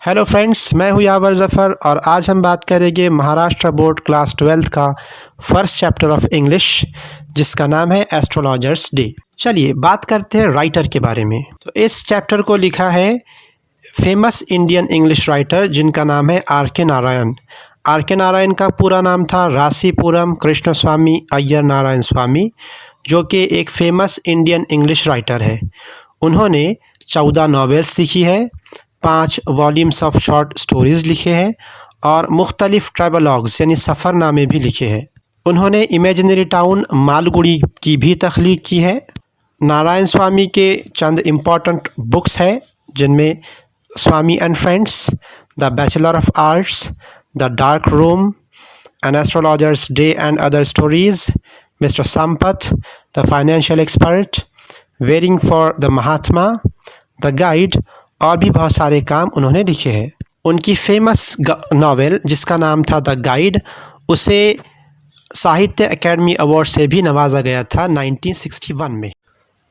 Hello friends, मैं हूं यावर ज़फ़र और आज हम बात करेंगे महाराष्ट्र बोर्ड क्लास 12th का फर्स्ट चैप्टर ऑफ इंग्लिश जिसका नाम है एस्ट्रोलॉजर्स डे। चलिए बात करते हैं राइटर के बारे में। तो इस चैप्टर को लिखा है फेमस इंडियन इंग्लिश राइटर जिनका नाम है आर के नारायण। आर के नारायण का पूरा नाम था रासीपुरम कृष्णस्वामी अय्यर नारायण स्वामी, जो कि एक फेमस इंडियन इंग्लिश राइटर है। उन्होंने 14 नॉवेल्स लिखी है, 5 वॉल्यूम्स ऑफ शॉर्ट स्टोरीज़ लिखे हैं और मुख्तलिफ ट्रैवलॉग्स यानी सफ़रनामे भी लिखे हैं। उन्होंने इमेजिनरी टाउन मालगुड़ी की भी तख्लीक की है। नारायण स्वामी के चंद इम्पॉर्टेंट बुक्स हैं जिनमें Swami and friends, the bachelor of arts, the dark room, an astrologer's day and other stories, mister Sampath, the financial expert, waiting for the Mahatma, the guide और भी बहुत सारे काम उन्होंने लिखे हैं। उनकी फेमस नावल जिसका नाम था द गाइड, उसे साहित्य अकेडमी अवार्ड से भी नवाजा गया था 1961 में।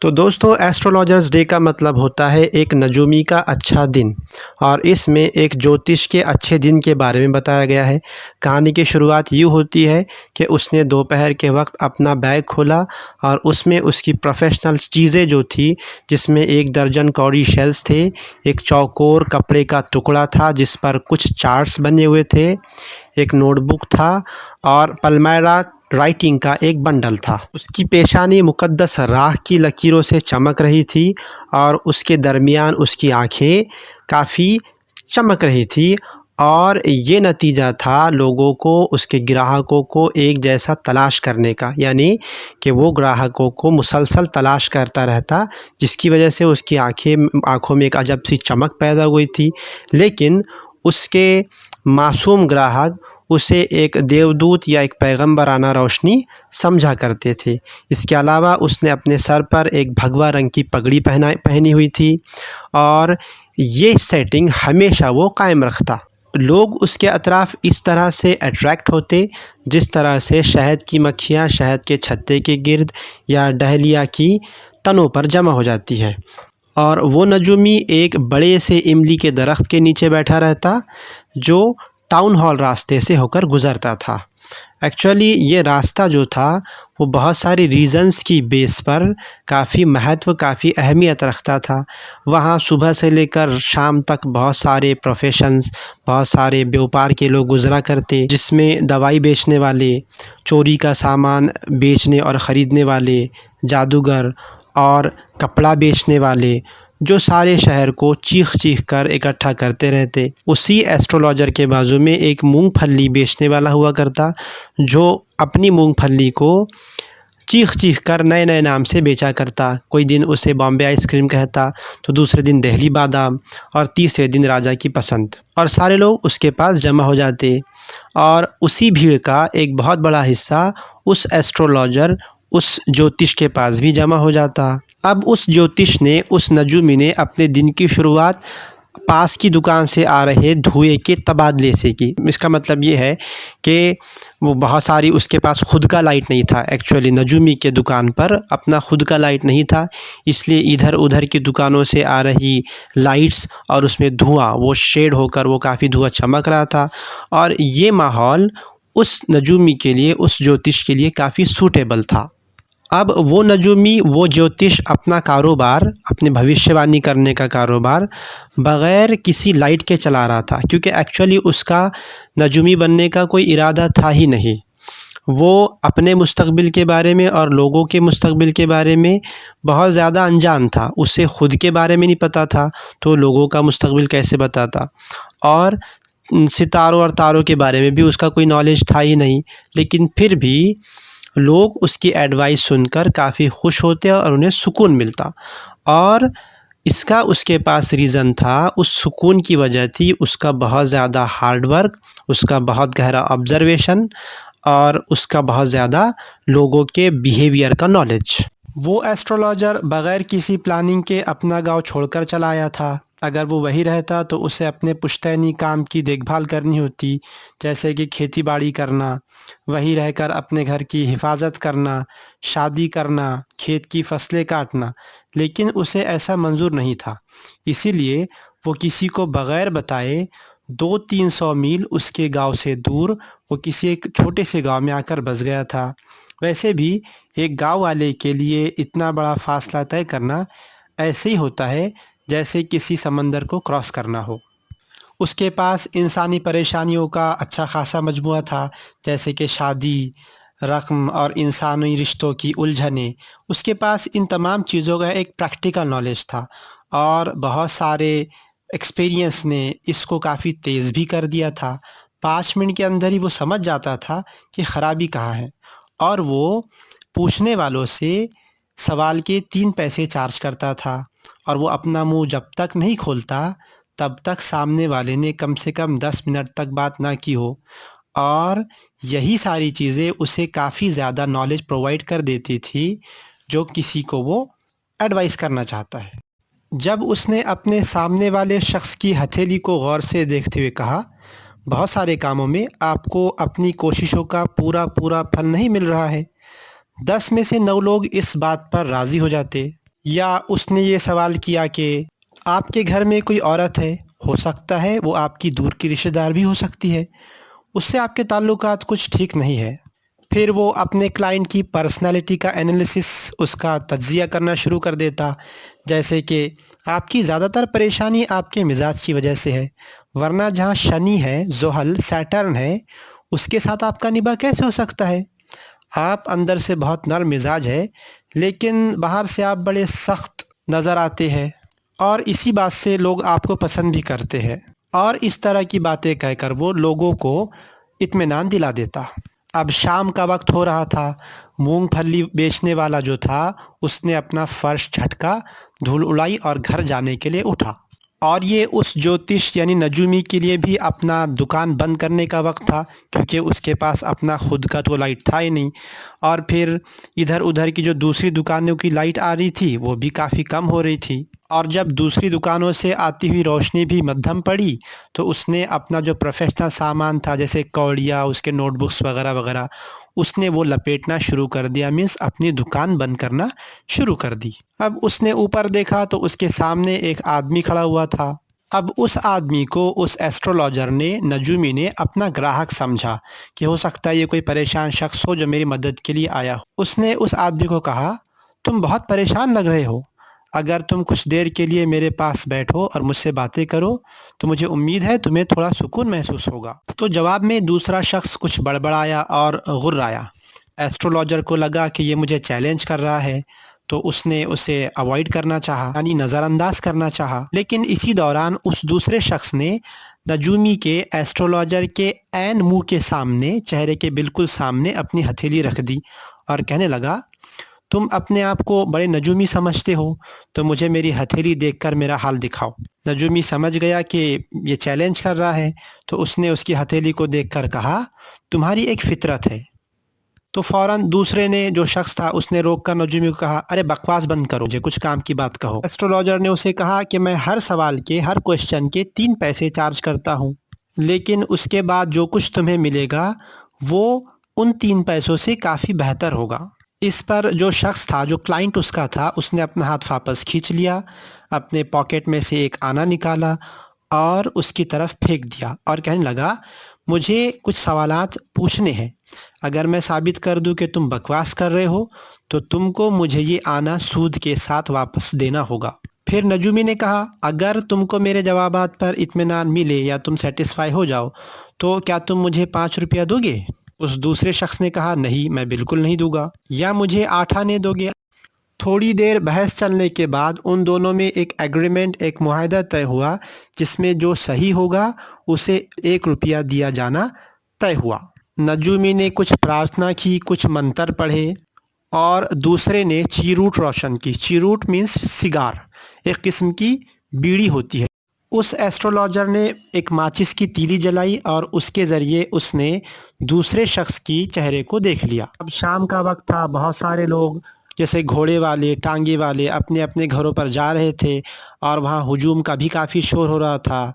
तो दोस्तों, एस्ट्रोलॉजर्स डे का मतलब होता है एक नजूमी का अच्छा दिन, और इसमें एक ज्योतिष के अच्छे दिन के बारे में बताया गया है। कहानी की शुरुआत यूँ होती है कि उसने दोपहर के वक्त अपना बैग खोला और उसमें उसकी प्रोफेशनल चीज़ें जो थी, जिसमें 1 दर्जन कौड़ी शेल्स थे, एक चौकोर कपड़े का टुकड़ा था जिस पर कुछ चार्ट्स बने हुए थे, एक नोटबुक था और पल्मायरा राइटिंग का एक बंडल था। उसकी पेशानी मुक़द्दस राख की लकीरों से चमक रही थी और उसके दरमियान उसकी आँखें काफ़ी चमक रही थी, और ये नतीजा था लोगों को, उसके ग्राहकों को एक जैसा तलाश करने का, यानी कि वो ग्राहकों को मुसलसल तलाश करता रहता, जिसकी वजह से उसकी आँखों में एक अजब सी चमक पैदा हुई थी। लेकिन उसके मासूम ग्राहक उसे एक देवदूत या एक पैगंबराना रोशनी समझा करते थे। इसके अलावा उसने अपने सर पर एक भगवा रंग की पगड़ी पहनी हुई थी और ये सेटिंग हमेशा वो कायम रखता। लोग उसके अतराफ़ इस तरह से अट्रैक्ट होते जिस तरह से शहद की मक्खियाँ शहद के छत्ते के गिर्द या डहलिया की तनों पर जमा हो जाती है। और वो नजूमी एक बड़े से इमली के दरख्त के नीचे बैठा रहता जो टाउन हॉल रास्ते से होकर गुज़रता था। एक्चुअली ये रास्ता जो था वो बहुत सारी रीज़न्स की बेस पर काफ़ी महत्व, काफ़ी अहमियत रखता था। वहाँ सुबह से लेकर शाम तक बहुत सारे प्रोफेशंस, बहुत सारे व्यापार के लोग गुज़रा करते, जिसमें दवाई बेचने वाले, चोरी का सामान बेचने और ख़रीदने वाले, जादूगर और कपड़ा बेचने वाले, जो सारे शहर को चीख चीख कर इकट्ठा करते रहते। उसी एस्ट्रोलॉजर के बाजू में एक मूंगफली बेचने वाला हुआ करता, जो अपनी मूंगफली को चीख चीख कर नए नए नाम से बेचा करता। कोई दिन उसे बॉम्बे आइसक्रीम कहता, तो दूसरे दिन दिल्ली बादाम और तीसरे दिन राजा की पसंद। और सारे लोग उसके पास जमा हो जाते और उसी भीड़ का एक बहुत बड़ा हिस्सा उस एस्ट्रोलॉजर, उस ज्योतिष के पास भी जमा हो जाता। अब उस ज्योतिष ने, उस नजूमी ने अपने दिन की शुरुआत पास की दुकान से आ रहे धुएं के तबादले से की। इसका मतलब ये है कि वो बहुत सारी, उसके पास खुद का लाइट नहीं था। एक्चुअली नजूमी के दुकान पर अपना खुद का लाइट नहीं था, इसलिए इधर उधर की दुकानों से आ रही लाइट्स और उसमें धुआं, वो शेड होकर वो काफ़ी धुआं चमक रहा था। और ये माहौल उस नजूमी के लिए, उस ज्योतिष के लिए काफ़ी सूटेबल था। अब वो नजूमी, वो ज्योतिष अपना कारोबार, अपने भविष्यवाणी करने का कारोबार बग़ैर किसी लाइट के चला रहा था, क्योंकि एक्चुअली उसका नजूमी बनने का कोई इरादा था ही नहीं। वो अपने मुस्तकबिल के बारे में और लोगों के मुस्तकबिल के बारे में बहुत ज़्यादा अनजान था। उसे ख़ुद के बारे में नहीं पता था, तो लोगों का मुस्तकबिल कैसे बताता। और सितारों और तारों के बारे में भी उसका कोई नॉलेज था ही नहीं। लेकिन फिर भी लोग उसकी एडवाइस सुनकर काफ़ी खुश होते और उन्हें सुकून मिलता। और इसका उसके पास रीज़न था, उस सुकून की वजह थी उसका बहुत ज़्यादा हार्ड वर्क, उसका बहुत गहरा ऑब्ज़र्वेशन और उसका बहुत ज़्यादा लोगों के बिहेवियर का नॉलेज। वो एस्ट्रोलॉजर बग़ैर किसी प्लानिंग के अपना गांव छोड़कर चला आया था। अगर वो वहीं रहता तो उसे अपने पुश्तैनी काम की देखभाल करनी होती, जैसे कि खेती बाड़ी करना, वहीं रहकर अपने घर की हिफाजत करना, शादी करना, खेत की फसलें काटना। लेकिन उसे ऐसा मंजूर नहीं था, इसीलिए वो किसी को बग़ैर बताए 200-300 मील उसके गांव से दूर वो किसी एक छोटे से गांव में आकर बस गया था। वैसे भी एक गांव वाले के लिए इतना बड़ा फ़ासला तय करना ऐसे ही होता है जैसे किसी समंदर को क्रॉस करना हो। उसके पास इंसानी परेशानियों का अच्छा खासा मजमुआ था, जैसे कि शादी, रक़्म और इंसानी रिश्तों की उलझनें। उसके पास इन तमाम चीज़ों का एक प्रैक्टिकल नॉलेज था और बहुत सारे एक्सपीरियंस ने इसको काफ़ी तेज़ भी कर दिया था। 5 मिनट के अंदर ही वो समझ जाता था कि ख़राबी कहाँ है और वो पूछने वालों से सवाल के 3 पैसे चार्ज करता था और वो अपना मुँह जब तक नहीं खोलता तब तक सामने वाले ने कम से कम 10 मिनट तक बात ना की हो। और यही सारी चीज़ें उसे काफ़ी ज़्यादा नॉलेज प्रोवाइड कर देती थी, जो किसी को वो एडवाइस करना चाहता है। जब उसने अपने सामने वाले शख्स की हथेली को गौर से देखते हुए कहा, बहुत सारे कामों में आपको अपनी कोशिशों का पूरा पूरा फल नहीं मिल रहा है। 10 में से 9 लोग इस बात पर राज़ी हो जाते। या उसने ये सवाल किया कि आपके घर में कोई औरत है, हो सकता है वो आपकी दूर की रिश्तेदार भी हो सकती है, उससे आपके ताल्लुकात कुछ ठीक नहीं है। फिर वो अपने क्लाइंट की पर्सनैलिटी का एनालिसिस, उसका तज्ज़िया करना शुरू कर देता, जैसे कि आपकी ज़्यादातर परेशानी आपके मिजाज की वजह से है, वरना जहाँ शनि है, ज़ुहल, सैटर्न है, उसके साथ आपका निभा कैसे हो सकता है? आप अंदर से बहुत नर्म मिजाज है, लेकिन बाहर से आप बड़े सख्त नज़र आते हैं और इसी बात से लोग आपको पसंद भी करते हैं। और इस तरह की बातें कहकर वो लोगों को इत्मीनान दिला देता। अब शाम का वक्त हो रहा था। मूंगफली बेचने वाला जो था, उसने अपना फ़र्श झटका, धूल उड़ाई और घर जाने के लिए उठा। और ये उस ज्योतिष यानी नजूमी के लिए भी अपना दुकान बंद करने का वक्त था, क्योंकि उसके पास अपना खुद का तो लाइट था ही नहीं। और फिर इधर उधर की जो दूसरी दुकानों की लाइट आ रही थी, वो भी काफ़ी कम हो रही थी। और जब दूसरी दुकानों से आती हुई रोशनी भी मध्यम पड़ी, तो उसने अपना जो प्रोफेशनल सामान था, जैसे कौड़िया, उसके नोटबुक्स वगैरह वगैरह, उसने वो लपेटना शुरू कर दिया। मीन्स अपनी दुकान बंद करना शुरू कर दी। अब उसने ऊपर देखा तो उसके सामने एक आदमी खड़ा हुआ था। अब उस आदमी को उस एस्ट्रोलॉजर ने, नजूमी ने, अपना ग्राहक समझा कि हो सकता है ये कोई परेशान शख्स हो जो मेरी मदद के लिए आया हो। उसने उस आदमी को कहा, तुम बहुत परेशान लग रहे हो, अगर तुम कुछ देर के लिए मेरे पास बैठो और मुझसे बातें करो तो मुझे उम्मीद है तुम्हें थोड़ा सुकून महसूस होगा। तो जवाब में दूसरा शख्स कुछ बड़बड़ाया और गुर्राया। एस्ट्रोलॉजर को लगा कि ये मुझे चैलेंज कर रहा है, तो उसने उसे अवॉइड करना चाहा, यानी नज़रअंदाज करना चाहा। लेकिन इसी दौरान उस दूसरे शख्स ने नजूमी के एस्ट्रोलॉजर के ऐन मुंह के सामने, चेहरे के बिल्कुल सामने अपनी हथेली रख दी और कहने लगा, तुम अपने आप को बड़े नजूमी समझते हो, तो मुझे मेरी हथेली देखकर मेरा हाल दिखाओ। नजूमी समझ गया कि ये चैलेंज कर रहा है, तो उसने उसकी हथेली को देखकर कहा, तुम्हारी एक फितरत है। तो फ़ौरन दूसरे ने, जो शख्स था, उसने रोक कर नजूमी को कहा, अरे बकवास बंद करो, मुझे कुछ काम की बात कहो। एस्ट्रोलॉजर ने उसे कहा कि मैं हर सवाल के, हर क्वेश्चन के 3 पैसे चार्ज करता हूँ, लेकिन उसके बाद जो कुछ तुम्हें मिलेगा वो उन 3 पैसों से काफ़ी बेहतर होगा। इस पर जो शख्स था, जो क्लाइंट उसका था, उसने अपना हाथ वापस खींच लिया, अपने पॉकेट में से एक आना निकाला और उसकी तरफ फेंक दिया और कहने लगा, मुझे कुछ सवालात पूछने हैं। अगर मैं साबित कर दूं कि तुम बकवास कर रहे हो, तो तुमको मुझे ये आना सूद के साथ वापस देना होगा। फिर नजूमी ने कहा, अगर तुमको मेरे जवाबात पर इत्मीनान मिले या तुम सेटिस्फाई हो जाओ, तो क्या तुम मुझे 5 रुपया दोगे? उस दूसरे शख्स ने कहा, नहीं, मैं बिल्कुल नहीं दूंगा। या मुझे 8 आने दोगे? थोड़ी देर बहस चलने के बाद उन दोनों में एक एग्रीमेंट, एक मुआहदा तय हुआ, जिसमें जो सही होगा उसे 1 रुपया दिया जाना तय हुआ। नजूमी ने कुछ प्रार्थना की, कुछ मंत्र पढ़े और दूसरे ने चीरूट रोशन की। चीरूट मीन्स सिगार, एक किस्म की बीड़ी होती है। उस एस्ट्रोलॉजर ने एक माचिस की तीली जलाई और उसके ज़रिए उसने दूसरे शख्स की चेहरे को देख लिया। अब शाम का वक्त था, बहुत सारे लोग, जैसे घोड़े वाले, टांगे वाले, अपने अपने घरों पर जा रहे थे और वहाँ हुजूम का भी काफ़ी शोर हो रहा था।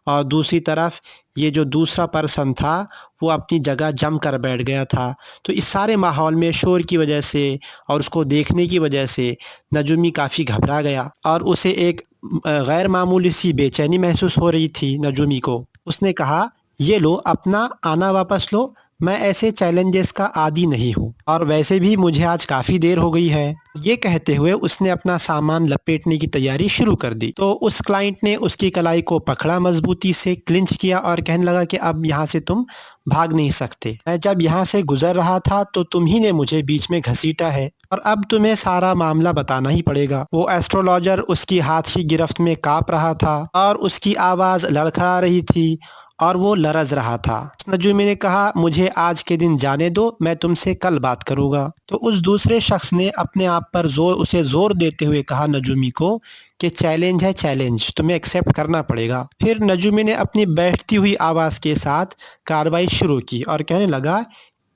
और दूसरी तरफ ये जो दूसरा पर्सन था, वो अपनी जगह जम कर बैठ गया था। तो इस सारे माहौल में शोर की वजह से और उसको देखने की वजह से नजूमी काफ़ी घबरा गया और उसे एक गैर मामूली सी बेचैनी महसूस हो रही थी नजूमी को। उसने कहा, ये लो अपना आना वापस लो, मैं ऐसे चैलेंजेस का आदी नहीं हूँ और वैसे भी मुझे आज काफ़ी देर हो गई है। ये कहते हुए उसने अपना सामान लपेटने की तैयारी शुरू कर दी। तो उस क्लाइंट ने उसकी कलाई को पकड़ा, मजबूती से क्लिंच किया और कहने लगा कि अब यहाँ से तुम भाग नहीं सकते। मैं जब यहाँ से गुजर रहा था तो तुम ही ने मुझे बीच में घसीटा है और अब तुम्हें सारा मामला बताना ही पड़ेगा। वो एस्ट्रोलॉजर उसकी हाथ की गिरफ्त में काँप रहा था और उसकी आवाज़ लड़खड़ा रही थी और वो लरज़ रहा था। नजूमी ने कहा, मुझे आज के दिन जाने दो, मैं तुमसे कल बात करूँगा। तो उस दूसरे शख्स ने अपने आप पर उसे ज़ोर देते हुए कहा नजूमी को कि चैलेंज है चैलेंज, तुम्हें एक्सेप्ट करना पड़ेगा। फिर नजूमी ने अपनी बैठती हुई आवाज़ के साथ कार्रवाई शुरू की और कहने लगा,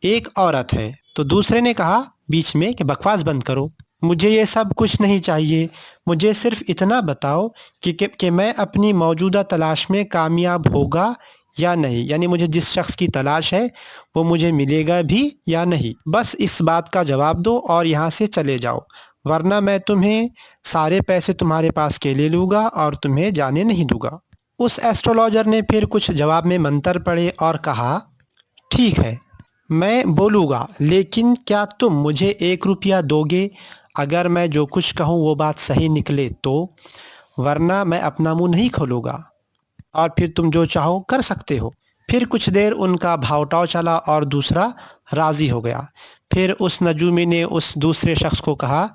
एक औरत है। तो दूसरे ने कहा बीच में कि बकवास बंद करो, मुझे ये सब कुछ नहीं चाहिए, मुझे सिर्फ इतना बताओ कि मैं अपनी मौजूदा तलाश में कामयाब होगा या नहीं, यानी मुझे जिस शख्स की तलाश है वो मुझे मिलेगा भी या नहीं। बस इस बात का जवाब दो और यहाँ से चले जाओ, वरना मैं तुम्हें सारे पैसे तुम्हारे पास के ले लूँगा और तुम्हें जाने नहीं दूँगा। उस एस्ट्रोलॉजर ने फिर कुछ जवाब में मंत्र पढ़े और कहा, ठीक है, मैं बोलूँगा, लेकिन क्या तुम मुझे 1 रुपया दोगे अगर मैं जो कुछ कहूँ वो बात सही निकले तो? वरना मैं अपना मुँह नहीं खोलूँगा और फिर तुम जो चाहो कर सकते हो। फिर कुछ देर उनका भाव-ताव चला और दूसरा राज़ी हो गया। फिर उस नजूमी ने उस दूसरे शख्स को कहा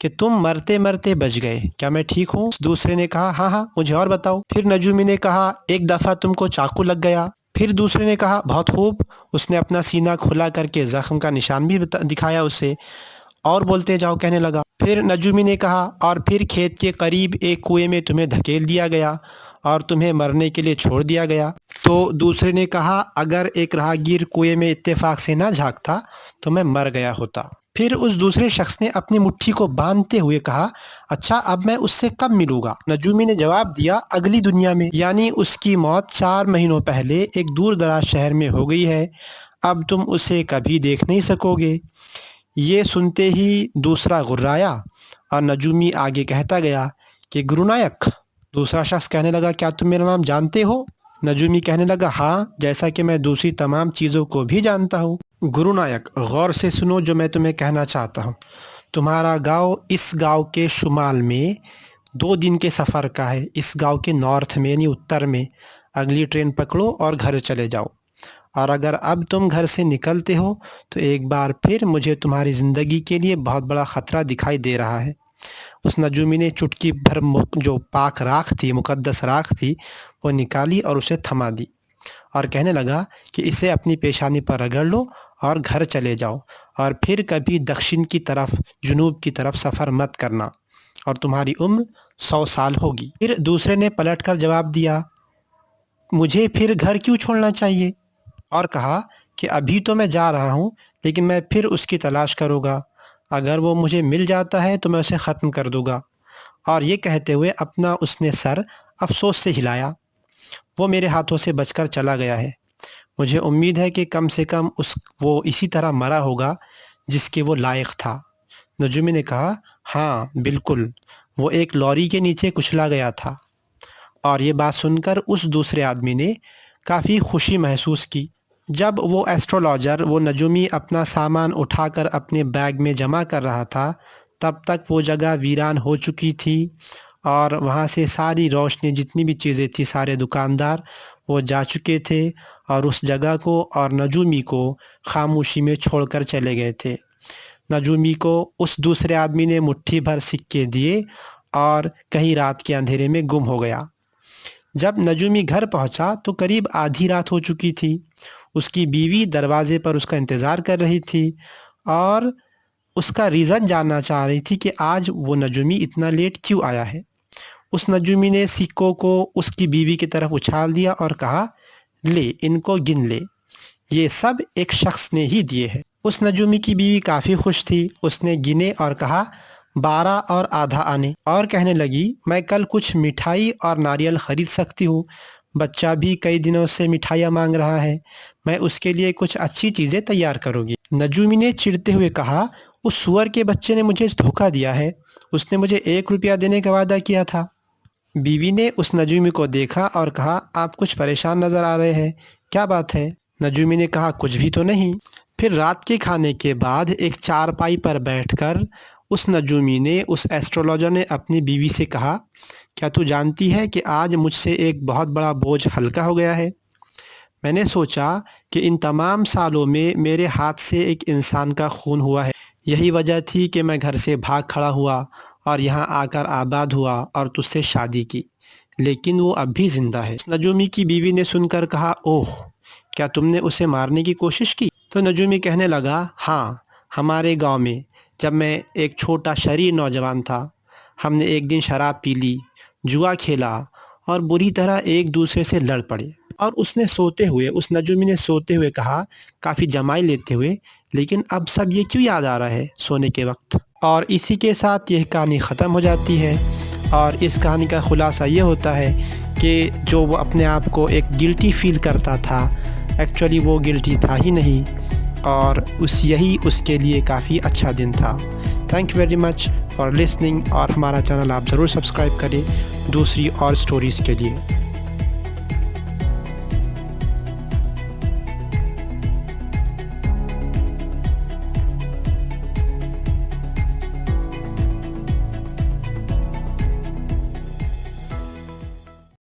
कि तुम मरते-मरते बच गए, क्या मैं ठीक हूँ? उस दूसरे ने कहा, हाँ, हाँ, मुझे और बताओ। फिर नजूमी ने कहा, एक दफ़ा तुमको चाकू लग गया। फिर दूसरे ने कहा, बहुत खूब। उसने अपना सीना खुला करके ज़ख्म का निशान भी दिखाया उसे और बोलते जाओ, कहने लगा। फिर नजूमी ने कहा, और फिर खेत के करीब एक कुएं में तुम्हें धकेल दिया गया और तुम्हें मरने के लिए छोड़ दिया गया। तो दूसरे ने कहा, अगर एक राहगीर कुएं में इत्तेफाक से ना झांकता तो मैं मर गया होता। फिर उस दूसरे शख्स ने अपनी मुट्ठी को बांधते हुए कहा, अच्छा, अब मैं उससे कब मिलूंगा? नजूमी ने जवाब दिया, अगली दुनिया में, यानी उसकी मौत 4 महीनों पहले एक दूर दराज शहर में हो गई है। अब तुम उसे कभी देख नहीं सकोगे। ये सुनते ही दूसरा गुर्राया और नजूमी आगे कहता गया कि गुरुनायक। दूसरा शख्स कहने लगा, क्या तुम मेरा नाम जानते हो? नजूमी कहने लगा, हाँ, जैसा कि मैं दूसरी तमाम चीज़ों को भी जानता हूँ। गुरुनायक, गौर से सुनो जो मैं तुम्हें कहना चाहता हूँ। तुम्हारा गांव इस गांव के शुमाल में 2 दिन के सफ़र का है, इस गांव के नॉर्थ में यानी उत्तर में। अगली ट्रेन पकड़ो और घर चले जाओ। और अगर अब तुम घर से निकलते हो तो एक बार फिर मुझे तुम्हारी ज़िंदगी के लिए बहुत बड़ा ख़तरा दिखाई दे रहा है। उस नजूमी ने चुटकी भर जो पाक राख थी, मुक़द्दस राख थी, वो निकाली और उसे थमा दी और कहने लगा कि इसे अपनी पेशानी पर रगड़ लो और घर चले जाओ और फिर कभी दक्षिण की तरफ, जुनूब की तरफ सफ़र मत करना और तुम्हारी उम्र 100 साल होगी। फिर दूसरे ने पलटकर जवाब दिया, मुझे फिर घर क्यों छोड़ना चाहिए? और कहा कि अभी तो मैं जा रहा हूँ, लेकिन मैं फिर उसकी तलाश करूँगा। अगर वो मुझे मिल जाता है तो मैं उसे ख़त्म कर दूँगा। और ये कहते हुए अपना उसने सर अफ़सोस से हिलाया। वो मेरे हाथों से बचकर चला गया है। मुझे उम्मीद है कि कम से कम वो इसी तरह मरा होगा जिसके वो लायक था। नजूमी ने कहा, हाँ, बिल्कुल, वो एक लॉरी के नीचे कुचला गया था। और ये बात सुनकर उस दूसरे आदमी ने काफ़ी खुशी महसूस की। जब वो एस्ट्रोलॉजर, वो नजूमी अपना सामान उठाकर अपने बैग में जमा कर रहा था, तब तक वो जगह वीरान हो चुकी थी और वहाँ से सारी रोशनी, जितनी भी चीज़ें थी, सारे दुकानदार वो जा चुके थे और उस जगह को और नजूमी को खामोशी में छोड़कर चले गए थे। नजूमी को उस दूसरे आदमी ने मुट्ठी भर सिक्के दिए और कहीं रात के अंधेरे में गुम हो गया। जब नजूमी घर पहुंचा तो करीब आधी रात हो चुकी थी। उसकी बीवी दरवाजे पर उसका इंतज़ार कर रही थी और उसका रीज़न जानना चाह रही थी कि आज वो नजूमी इतना लेट क्यों आया है। उस नजूमी ने सिक्कों को उसकी बीवी की तरफ उछाल दिया और कहा, ले, इनको गिन ले, ये सब एक शख्स ने ही दिए हैं। उस नजूमी की बीवी काफ़ी खुश थी। उसने गिने और कहा, 12 और आधा आने। और कहने लगी, मैं कल कुछ मिठाई और नारियल ख़रीद सकती हूँ। बच्चा भी कई दिनों से मिठाइयाँ मांग रहा है, मैं उसके लिए कुछ अच्छी चीज़ें तैयार करूँगी। नजूमी ने चिढ़ते हुए कहा, उस सुअर के बच्चे ने मुझे धोखा दिया है। उसने मुझे 1 रुपया देने का वादा किया था। बीवी ने उस नजूमी को देखा और कहा, आप कुछ परेशान नज़र आ रहे हैं, क्या बात है? नजूमी ने कहा, कुछ भी तो नहीं। फिर रात के खाने के बाद एक चारपाई पर बैठकर उस नजूमी ने, उस एस्ट्रोलॉजर ने अपनी बीवी से कहा, क्या तू जानती है कि आज मुझसे एक बहुत बड़ा बोझ हल्का हो गया है? मैंने सोचा कि इन तमाम सालों में मेरे हाथ से एक इंसान का खून हुआ है। यही वजह थी कि मैं घर से भाग खड़ा हुआ और यहाँ आकर आबाद हुआ और तुझसे शादी की, लेकिन वो अब भी ज़िंदा है। नजूमी की बीवी ने सुनकर कहा, ओह, क्या तुमने उसे मारने की कोशिश की? तो नजूमी कहने लगा, हाँ, हमारे गांव में जब मैं एक छोटा शरीर नौजवान था, हमने एक दिन शराब पी ली, जुआ खेला और बुरी तरह एक दूसरे से लड़ पड़े। और उसने सोते हुए, उस नजूमी ने सोते हुए कहा, काफ़ी जमाई लेते हुए, लेकिन अब सब ये क्यों याद आ रहा है सोने के वक्त? और इसी के साथ यह कहानी ख़त्म हो जाती है। और इस कहानी का ख़ुलासा ये होता है कि जो वो अपने आप को एक गिल्टी फ़ील करता था, एक्चुअली वो गिल्टी था ही नहीं, और यही उसके लिए काफ़ी अच्छा दिन था। Thank you very much for listening, और हमारा चैनल आप ज़रूर सब्सक्राइब करें दूसरी और स्टोरीज़ के लिए।